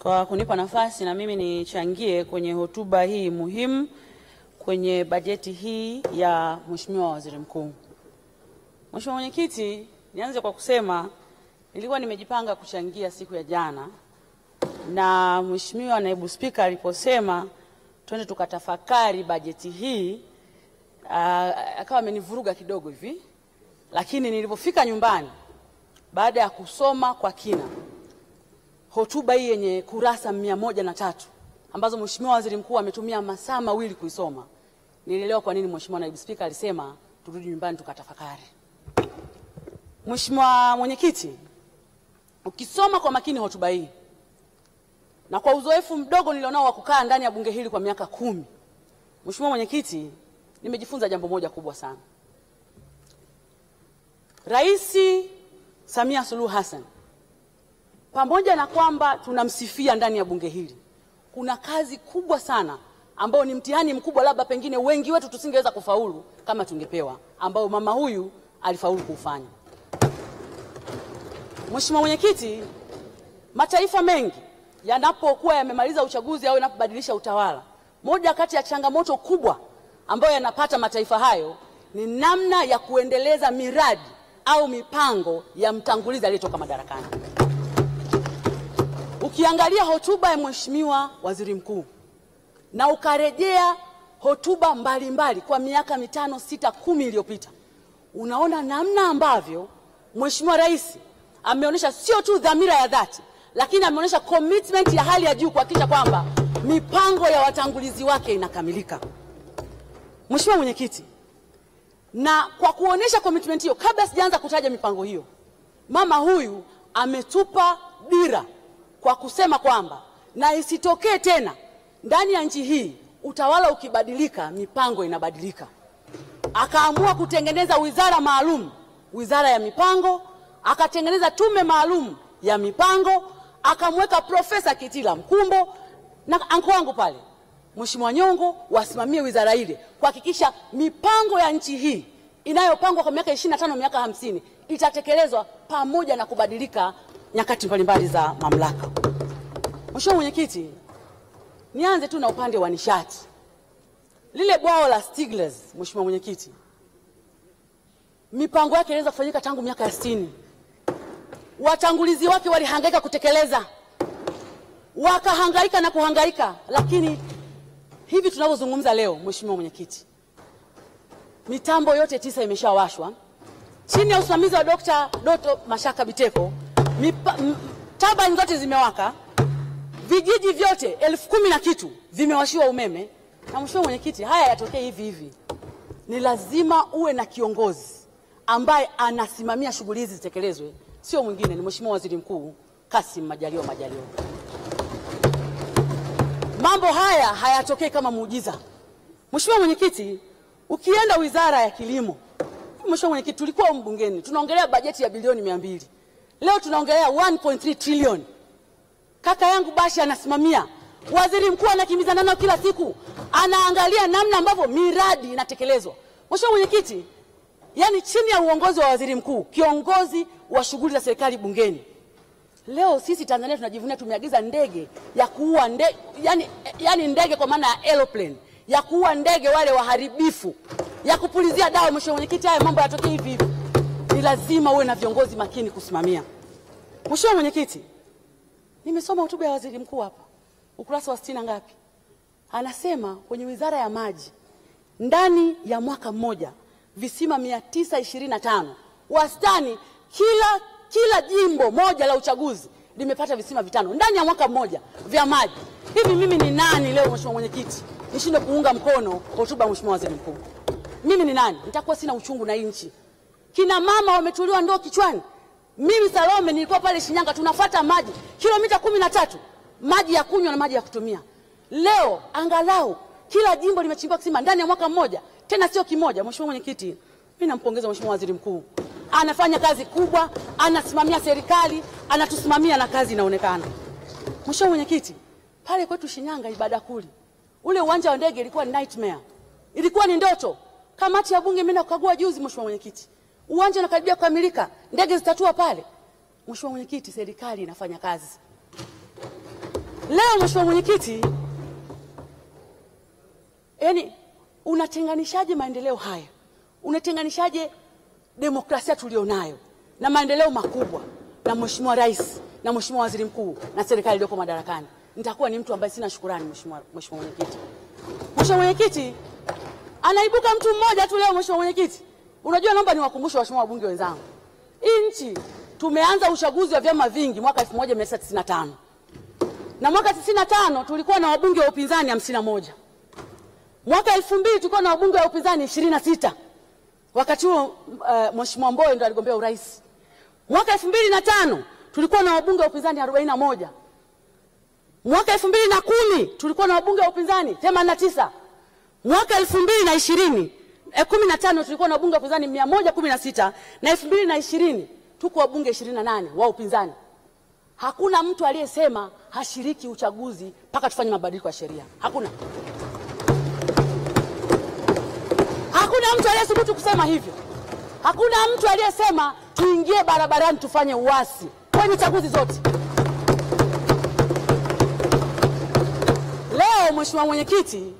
Kwa kunipa nafasi na mimi nichangie kwenye hotuba hii muhimu kwenye bajeti hii ya Mheshimiwa Waziri Mkuu. Mheshimiwa Mwenyekiti, nianze kwa kusema nilikuwa nimejipanga kuchangia siku ya jana, na Mheshimiwa Naibu Spika aliposema twende tukatafakari bajeti hii akawa amenivuruga kidogo hivi, lakini nilipofika nyumbani baada ya kusoma kwa kina hotuba hii yenye kurasa 103 ambazo Mheshimiwa Waziri Mkuu ametumia masaa mawili kuisoma, nilielewa kwa nini Mheshimiwa Naibu Spika alisema turudi nyumbani tukatafakari. Mheshimiwa Mwenyekiti, ukisoma kwa makini hotuba hii na kwa uzoefu mdogo nilionao wa kukaa ndani ya bunge hili kwa miaka 10, Mheshimiwa Mwenyekiti, nimejifunza jambo moja kubwa sana. Rais Samia Suluhu Hassan, pamoja na kwamba tunamsifia ndani ya bunge hili, kuna kazi kubwa sana ambayo ni mtihani mkubwa, labda pengine wengi wetu tusingeweza kufaulu kama tungepewa, ambao mama huyu alifaulu kufanya. Mheshimiwa Mwenyekiti, mataifa mengi yanapokuwa yamemaliza uchaguzi au yanapobadilisha utawala, moja kati ya changamoto kubwa ambayo yanapata mataifa hayo ni namna ya kuendeleza miradi au mipango ya mtangulizi aliyetoka madarakani. Ukiangalia hotuba ya Mheshimiwa Waziri Mkuu na ukarejea hotuba mbalimbali kwa miaka 5, 6, 10 iliyopita, unaona namna ambavyo Mheshimiwa Rais ameonyesha sio tu dhamira ya dhati, lakini ameonyesha commitment ya hali ya juu kuhakikisha kwamba mipango ya watangulizi wake inakamilika. Mheshimiwa Mwenyekiti, na kwa kuonyesha commitment hiyo, kabla sijaanza kutaja mipango hiyo, mama huyu ametupa dira kwa kusema kwamba na isitokee tena ndani ya nchi hii utawala ukibadilika mipango inabadilika. Akaamua kutengeneza wizara maalum, wizara ya mipango, akatengeneza tume maalum ya mipango, akamweka Profesa Kitila Mkumbo na anko wangu pale Mheshimiwa Nyongo wasimamie wizara ile kuhakikisha mipango ya nchi hii inayopangwa kwa miaka 25, miaka 50 itatekelezwa pamoja na kubadilika nyakati mbalimbali za mamlaka. Mheshimiwa Mwenyekiti, nianze tu na upande wa nishati. Lile bwawa la Stiegler's, Mheshimiwa Mwenyekiti, mipango yake ilianza kufanyika tangu miaka 60. Watangulizi wake walihangaika kutekeleza, wakahangaika na kuhangaika, lakini hivi tunavyozungumza leo, Mheshimiwa Mwenyekiti, mitambo yote 9 imeshawashwa chini ya usimamizi wa Dr. Doto Mashaka Biteko. Turbine zote zimewaka, vijiji vyote 10,000 na kitu vimewashiwa umeme. Na Mheshimiwa Mwenyekiti, haya yatokee hivi hivi, ni lazima uwe na kiongozi ambaye anasimamia shughuli hizi zitekelezwe, sio mwingine, ni Mheshimiwa Waziri Mkuu Kassim Majaliwa. Mambo haya hayatokei kama muujiza. Mheshimiwa Mwenyekiti, ukienda Wizara ya Kilimo, Mheshimiwa Mwenyekiti, tulikuwa mbungeni tunaongelea bajeti ya bilioni 200. Leo tunaongelea 1.3 trillion. Kaka yangu Bashe anasimamia, Waziri Mkuu anakimbizana nao kila siku, anaangalia namna ambavyo miradi inatekelezwa. Mheshimiwa Mwenyekiti, yani chini ya uongozi wa Waziri Mkuu, kiongozi wa shughuli za serikali bungeni, leo sisi Tanzania tunajivunia tumeagiza ndege ya kuua yani ndege kwa maana ya aeroplane ya kuua ndege wale waharibifu, ya kupulizia dawa. Mheshimiwa Mwenyekiti, haya mambo yatokee hivi hivi, ni lazima uwe na viongozi makini kusimamia. Mheshimiwa Mwenyekiti, nimesoma hotuba ya Waziri Mkuu hapa, ukurasa wa 60 ngapi, anasema kwenye Wizara ya Maji ndani ya mwaka mmoja visima 925, wastani kila jimbo moja la uchaguzi limepata visima 5 ndani ya mwaka mmoja vya maji. Hivi mimi ni nani leo Mheshimiwa Mwenyekiti nishinde kuunga mkono hotuba ya Mheshimiwa Waziri Mkuu? Mimi ni nani? Nitakuwa sina uchungu na nchi. Kina mama wametuliwa ndoo kichwani. Mimi Salome nilikuwa pale Shinyanga, tunafuata maji kilomita 13, maji ya kunywa na maji ya kutumia. Leo angalau kila jimbo limechimbiwa kisima ndani ya mwaka mmoja, tena sio kimoja. Mheshimiwa Mwenyekiti, mimi nampongeza Mheshimiwa Waziri Mkuu, anafanya kazi kubwa, anasimamia serikali, anatusimamia na kazi inaonekana. Mheshimiwa Mwenyekiti, pale kwetu Shinyanga Ibadakuli, ule uwanja wa ndege ilikuwa nightmare, ilikuwa ni ndoto. Kamati ya bunge imeenda kukagua juzi Mheshimiwa Mwenyekiti, uwanja unakaribia kukamilika, ndege zitatua pale. Mheshimiwa Mwenyekiti, serikali inafanya kazi. Leo Mheshimiwa Mwenyekiti, yani unatenganishaje maendeleo haya? Unatenganishaje demokrasia tulionayo na maendeleo makubwa na Mheshimiwa Rais na Mheshimiwa Waziri Mkuu na serikali iliyoko madarakani? Nitakuwa ni mtu ambaye sina shukrani Mheshimiwa Mwenyekiti. Mheshimiwa Mwenyekiti, anaibuka mtu mmoja tu leo Mheshimiwa Mwenyekiti. Unajua, naomba niwakumbushe waheshimiwa wabunge wenzangu. Nchi tumeanza uchaguzi wa vyama vingi mwaka 1995. Na mwaka 95 tulikuwa na wabunge wa upinzani 51. Mwaka 2000 tulikuwa na wabunge wa upinzani 26. Wakati huo Mheshimiwa Mbowe ndo aligombea urais. Mwaka 2005 tulikuwa na wabunge wa upinzani 41. Mwaka 2010 tulikuwa na wabunge wa upinzani 89. Mwaka 2015 tulikuwa na wabunge wa upinzani 116 na 2020 tuko wabunge 28 wa upinzani. Hakuna mtu aliyesema hashiriki uchaguzi mpaka tufanye mabadiliko ya sheria. Hakuna. Hakuna mtu aliyesubutu kusema hivyo. Hakuna mtu aliyesema tuingie barabarani tufanye uasi kwenye chaguzi zote. Leo Mheshimiwa Mwenyekiti,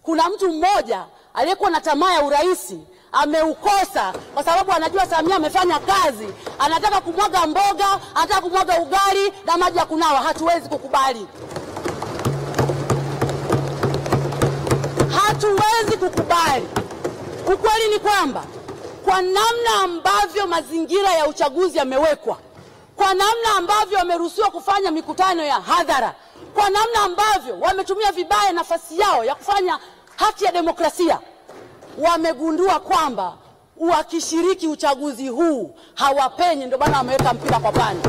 kuna mtu mmoja aliyekuwa na tamaa ya urais ameukosa kwa sababu anajua Samia amefanya kazi, anataka kumwaga mboga, anataka kumwaga ugali na maji ya kunawa. Hatuwezi kukubali. Hatuwezi kukubali. Ukweli ni kwamba kwa namna ambavyo mazingira ya uchaguzi yamewekwa, kwa namna ambavyo wameruhusiwa kufanya mikutano ya hadhara, kwa namna ambavyo wametumia vibaya nafasi yao ya kufanya haki ya demokrasia, wamegundua kwamba wakishiriki uchaguzi huu hawapenyi, ndio bana wameweka mpira kwa pani.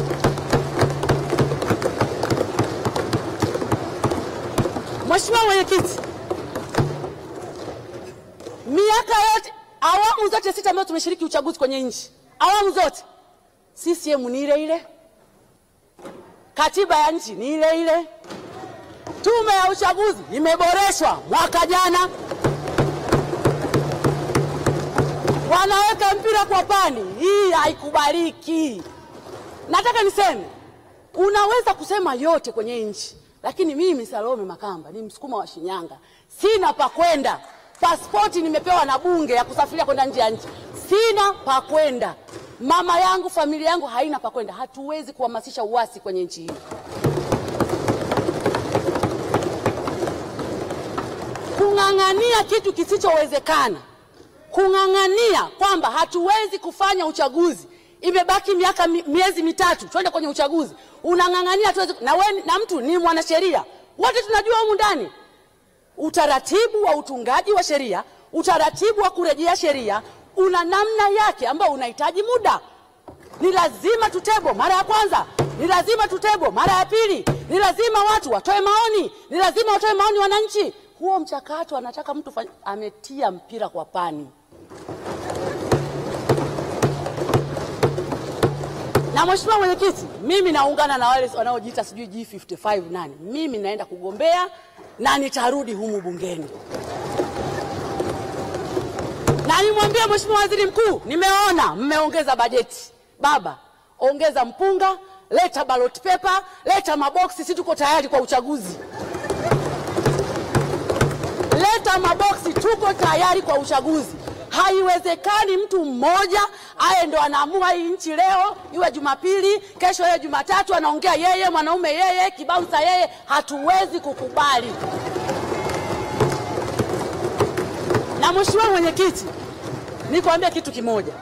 Mheshimiwa Mwenyekiti, miaka yote, awamu zote 6 ambazo tumeshiriki uchaguzi kwenye nchi, awamu zote CCM ni ile ile, katiba ya nchi ni ile ile, tume ya uchaguzi imeboreshwa mwaka jana. Wanaweka mpira kwa pani. Hii haikubaliki. Nataka niseme, unaweza kusema yote kwenye nchi, lakini mimi Salome Makamba ni Msukuma wa Shinyanga, sina pa kwenda. Pasipoti nimepewa na bunge ya kusafiria kwenda nje ya nchi, sina pa kwenda. Mama yangu, familia yangu haina pa kwenda. Hatuwezi kuhamasisha uasi kwenye nchi hii. Kung'ang'ania kitu kisichowezekana, kung'ang'ania kwamba hatuwezi kufanya uchaguzi, imebaki miezi mitatu twende kwenye uchaguzi, unang'ang'ania hatuwezi. Na mtu ni mwanasheria, wote tunajua humu ndani utaratibu wa utungaji wa sheria, utaratibu wa kurejea sheria una namna yake ambao unahitaji muda. Ni lazima tutebo mara ya kwanza, ni lazima tutebo mara ya pili, ni lazima watu watoe maoni, ni lazima watoe maoni wananchi. Huo mchakato anataka mtu ametia mpira kwa pani. Na Mheshimiwa Mwenyekiti, mimi naungana na wale wanaojiita sijui G55 nani. Mimi naenda kugombea na nitarudi humu bungeni. Na nimwambie Mheshimiwa Waziri Mkuu, nimeona mmeongeza bajeti. Baba, ongeza mpunga, leta ballot paper, leta maboksi, sisi tuko tayari kwa uchaguzi. Leta maboksi, tuko tayari kwa uchaguzi. Haiwezekani mtu mmoja aye ndo anaamua hii nchi leo, iwe Jumapili, kesho iwe Jumatatu, anaongea yeye, mwanaume yeye, kibaunsa yeye. Hatuwezi kukubali. Na Mheshimiwa Mwenyekiti, nikwambia kitu kimoja.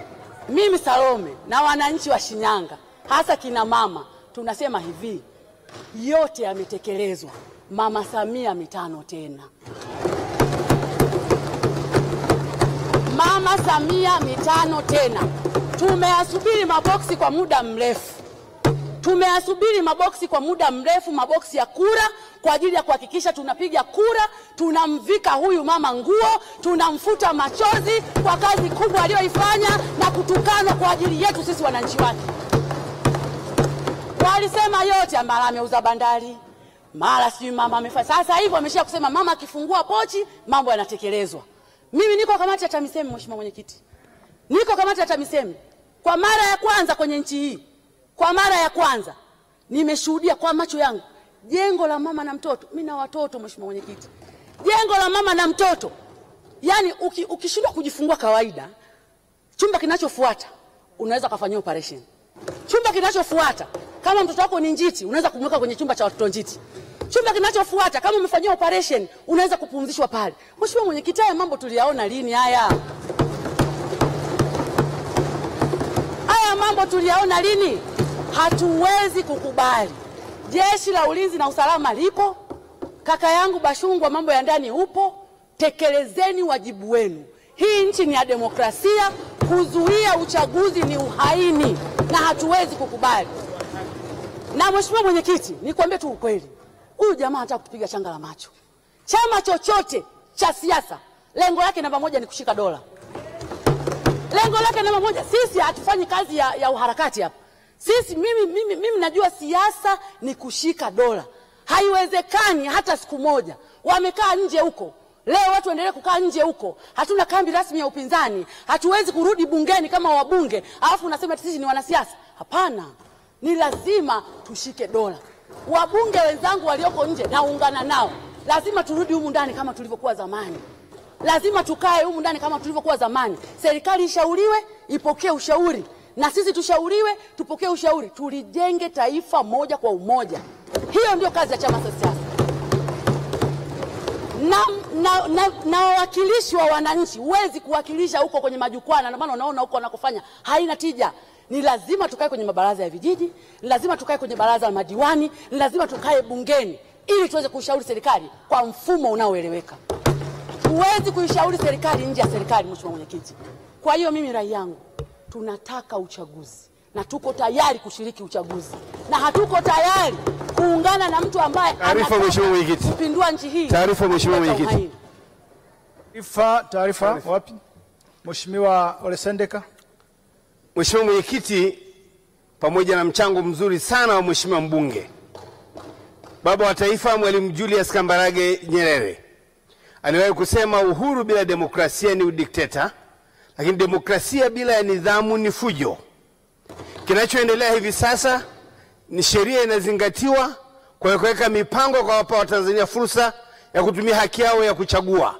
Mimi Salome na wananchi wa Shinyanga, hasa kina mama, tunasema hivi, yote yametekelezwa. Mama Samia mitano tena. Mama Samia mitano tena. Tumeyasubiri maboksi kwa muda mrefu. Tumeyasubiri maboksi kwa muda mrefu, maboksi ya kura kwa ajili ya kuhakikisha tunapiga kura, tunamvika huyu mama nguo, tunamfuta machozi kwa kazi kubwa aliyoifanya na kutukana kwa ajili yetu sisi wananchi wake. Walisema yote, mara ameuza bandari, mara sijui mama amefanya. Sasa hivi wameshia kusema mama akifungua pochi mambo yanatekelezwa. Mimi niko kamati ya TAMISEMI Mheshimiwa Mwenyekiti. Niko kamati ya TAMISEMI. Kwa mara ya kwanza kwenye nchi hii, kwa mara ya kwanza nimeshuhudia kwa macho yangu jengo la mama na mtoto, mimi na watoto mheshimiwa mwenyekiti, jengo la mama na mtoto, yani ukishindwa kujifungua kawaida, chumba kinachofuata unaweza kufanyia operation. Chumba kinachofuata kama mtoto wako ni njiti, unaweza kumweka kwenye chumba cha watoto njiti. Chumba kinachofuata kama umefanyia operation, unaweza kupumzishwa pale. Mheshimiwa mwenyekiti, haya mambo tuliyaona lini haya? Haya mambo tuliyaona lini? Hatuwezi kukubali. Jeshi la Ulinzi na Usalama lipo, kaka yangu Bashungwa mambo ya ndani upo, tekelezeni wajibu wenu. Hii nchi ni ya demokrasia, kuzuia uchaguzi ni uhaini na hatuwezi kukubali. Na mheshimiwa mwenyekiti, nikwambie tu ukweli, huyu jamaa anataka kutupiga changa la macho. Chama chochote cha siasa lengo lake namba moja ni kushika dola. Lengo lake namba moja. Sisi hatufanyi kazi ya uharakati hapa. Sisi mimi najua siasa ni kushika dola. Haiwezekani hata siku moja. Wamekaa nje huko. Leo watu waendelee kukaa nje huko. Hatuna kambi rasmi ya upinzani. Hatuwezi kurudi bungeni kama wabunge. Alafu unasema sisi ni wanasiasa. Hapana. Ni lazima tushike dola. Wabunge wenzangu walioko nje naungana nao. Lazima turudi humu ndani kama tulivyokuwa zamani. Lazima tukae humu ndani kama tulivyokuwa zamani. Serikali ishauriwe, ipokee ushauri. Na sisi tushauriwe, tupokee ushauri. Tulijenge taifa moja kwa umoja. Hiyo ndio kazi ya chama cha siasa. Na wawakilishi wa wananchi, huwezi kuwakilisha huko kwenye majukwaa, na maana unaona huko wanakofanya haina tija. Ni lazima tukae kwenye mabaraza ya vijiji, ni lazima tukae kwenye baraza la madiwani, ni lazima tukae bungeni ili tuweze kushauri serikali kwa mfumo unaoeleweka. Huwezi kuishauri serikali nje ya serikali, mheshimiwa mwenyekiti. Kwa hiyo mimi rai yangu, tunataka uchaguzi na tuko tayari kushiriki uchaguzi, na hatuko tayari kuungana na mtu ambaye anataka kupindua nchi hii. Taarifa mheshimiwa mwenyekiti. Taarifa wapi? Mheshimiwa Ole Sendeka. Mheshimiwa mwenyekiti, pamoja na mchango mzuri sana wa mheshimiwa mbunge, baba wa taifa Mwalimu Julius Kambarage Nyerere aliwahi kusema uhuru bila demokrasia ni udikteta, lakini demokrasia bila ya nidhamu ni fujo. Kinachoendelea hivi sasa ni sheria inazingatiwa kwa kuweka mipango kwa wapa wa Tanzania fursa ya kutumia haki yao ya kuchagua.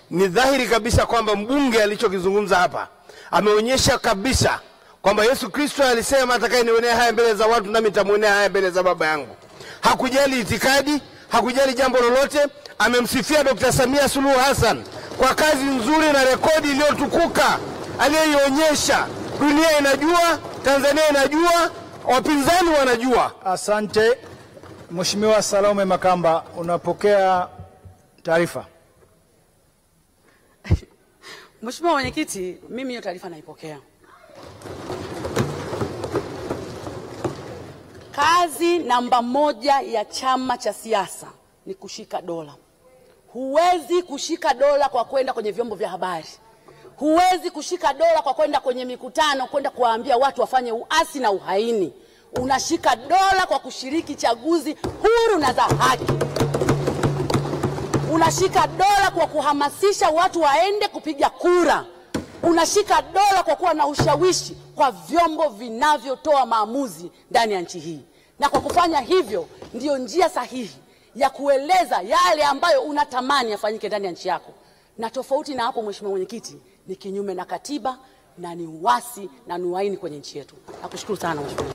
Ni dhahiri kabisa kwamba mbunge alichokizungumza hapa ameonyesha kabisa kwamba Yesu Kristo alisema atakayenionea haya mbele za watu nami nitamuonea haya mbele za Baba yangu. Hakujali itikadi, hakujali jambo lolote. Amemsifia Dr. Samia Suluhu Hassan kwa kazi nzuri na rekodi iliyotukuka aliyoionyesha. Dunia inajua, Tanzania inajua, wapinzani wanajua. Asante. Mheshimiwa Salome Makamba, unapokea taarifa. Mheshimiwa mwenyekiti, mimi hiyo taarifa naipokea. Kazi namba moja ya chama cha siasa ni kushika dola. Huwezi kushika dola kwa kwenda kwenye vyombo vya habari. Huwezi kushika dola kwa kwenda kwenye mikutano, kwenda kuwaambia watu wafanye uasi na uhaini. Unashika dola kwa kushiriki chaguzi huru na za haki. Unashika dola kwa kuhamasisha watu waende kupiga kura. Unashika dola kwa kuwa na ushawishi kwa vyombo vinavyotoa maamuzi ndani ya nchi hii. Na kwa kufanya hivyo ndiyo njia sahihi ya kueleza yale ambayo unatamani yafanyike ndani ya nchi yako. Na tofauti na hapo, mheshimiwa mwenyekiti, ni kinyume na katiba na ni uasi na ni uhaini kwenye nchi yetu. Nakushukuru sana mheshimiwa.